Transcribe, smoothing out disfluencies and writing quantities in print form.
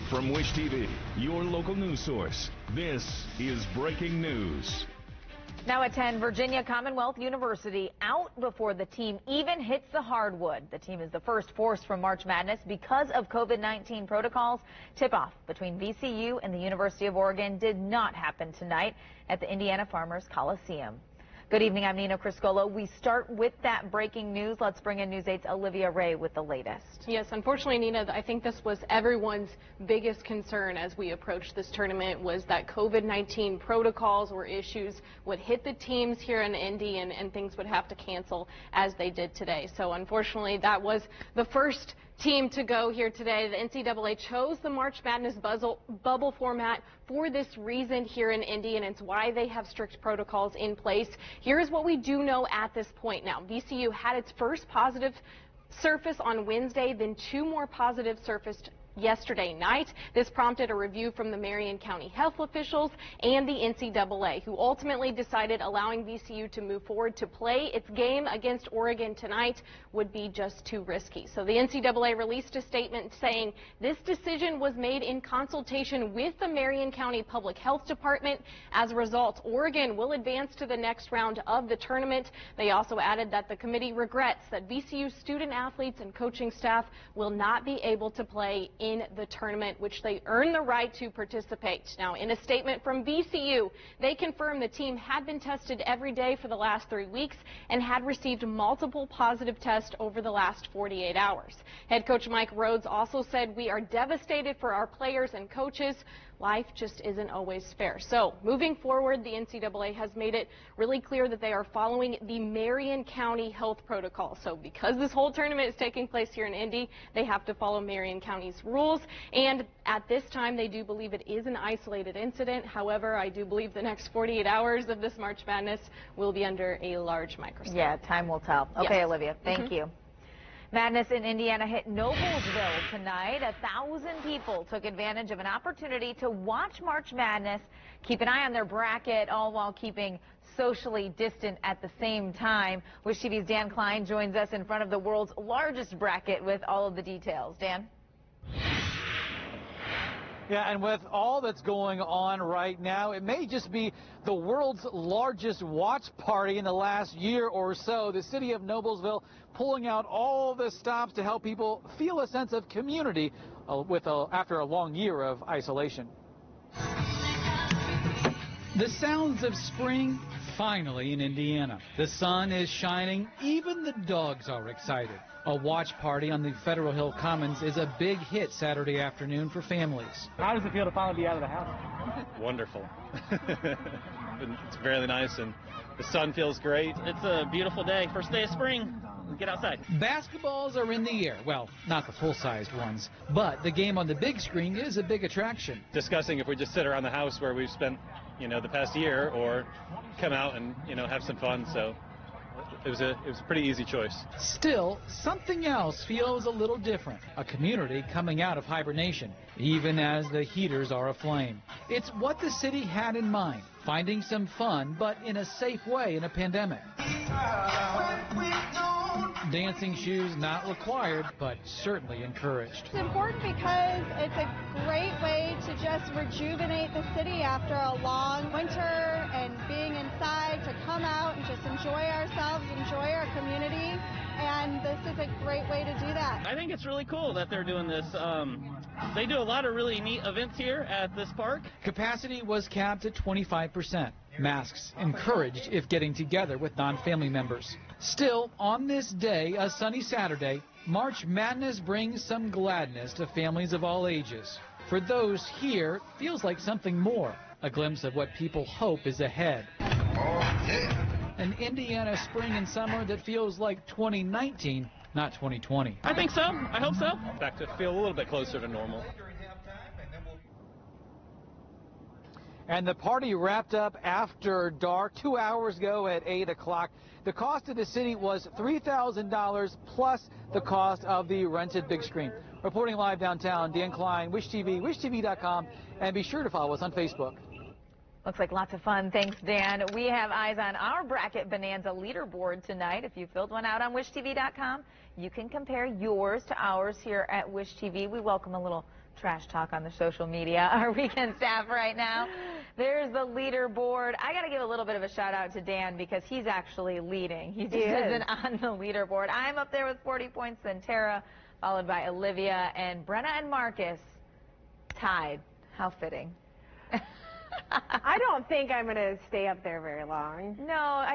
From Wish TV, your local news source, this is breaking news. Now at 10, Virginia Commonwealth University out before the team even hits the hardwood. The team is the first force from March Madness because of COVID-19 protocols. Tip-off between VCU and the University of Oregon did not happen tonight at the Indiana Farmers Coliseum. Good evening, I'm Nina Criscolo. We start with that breaking news. Let's bring in News 8's Olivia Ray with the latest. Yes, unfortunately, Nina, I think this was everyone's biggest concern as we approached this tournament was that COVID-19 protocols or issues would hit the teams here in Indy and things would have to cancel as they did today. So unfortunately, that was the first team to go here today. The NCAA chose the March Madness bubble format for this reason here in Indy, and it's why they have strict protocols in place. Here's what we do know at this point now. VCU had its first positive surface on Wednesday, then two more positive surfaced yesterday night. This prompted a review from the Marion County health officials and the NCAA, who ultimately decided allowing VCU to move forward to play its game against Oregon tonight would be just too risky. So the NCAA released a statement saying this decision was made in consultation with the Marion County Public Health Department. As a result, Oregon will advance to the next round of the tournament. They also added that the committee regrets that VCU student athletes and coaching staff will not be able to play in the tournament, which they earn the right to participate. Now, in a statement from VCU, they confirmed the team had been tested every day for the last 3 weeks and had received multiple positive tests over the last 48 hours. Head coach Mike Rhodes also said, "We are devastated for our players and coaches. Life just isn't always fair." So moving forward, the NCAA has made it really clear that they are following the Marion County health protocol. So because this whole tournament is taking place here in Indy, they have to follow Marion County's rules. And at this time, they do believe it is an isolated incident. However, I do believe the next 48 hours of this March Madness will be under a large microscope. Yeah, time will tell. Okay, Yes. Olivia, thank you. Madness in Indiana hit Noblesville tonight. 1,000 people took advantage of an opportunity to watch March Madness, keep an eye on their bracket, all while keeping socially distant at the same time. Wish TV's Dan Klein joins us in front of the world's largest bracket with all of the details. Dan? Yeah, and with all that's going on right now, it may just be the world's largest watch party in the last year or so. The city of Noblesville pulling out all the stops to help people feel a sense of community after a long year of isolation. The sounds of spring finally in Indiana. The sun is shining. Even the dogs are excited. A watch party on the Federal Hill Commons is a big hit Saturday afternoon for families. How does it feel to finally be out of the house? Wonderful. It's really nice, and the sun feels great. It's a beautiful day. First day of spring. Get outside. Basketballs are in the air. Well, not the full-sized ones, but the game on the big screen is a big attraction. Discussing if we just sit around the house where we've spent, the past year, or come out and, have some fun. So it was a pretty easy choice. Still, something else feels a little different. A community coming out of hibernation, even as the heaters are aflame. It's what the city had in mind, finding some fun, but in a safe way in a pandemic. Dancing shoes not required, but certainly encouraged. It's important because it's a great way to just rejuvenate the city after a long winter and being inside, to come out and just enjoy ourselves, enjoy our community, and this is a great way to do that. I think it's really cool that they're doing this. They do a lot of really neat events here at this park. Capacity was capped at 25%. Masks encouraged if getting together with non-family members. Still, on this day, a sunny Saturday, March Madness brings some gladness to families of all ages. For those here, it feels like something more, a glimpse of what people hope is ahead. An Indiana spring and summer that feels like 2019, not 2020. I think so. I hope so. Back to feel a little bit closer to normal. And the party wrapped up after dark 2 hours ago at 8 o'clock. The cost to the city was $3,000 plus the cost of the rented big screen. Reporting live downtown, Dan Klein, Wish TV, wishtv.com, and be sure to follow us on Facebook. Looks like lots of fun. Thanks, Dan. We have eyes on our Bracket Bonanza leaderboard tonight. If you filled one out on wishtv.com, you can compare yours to ours here at Wish TV. We welcome a little trash talk on the social media, our weekend staff right now. There's the leaderboard. I got to give a little bit of a shout out to Dan because he's actually leading. He just isn't on the leaderboard. I'm up there with 40 points, then Tara, followed by Olivia, and Brenna and Marcus tied. How fitting. I don't think I'm going to stay up there very long. No,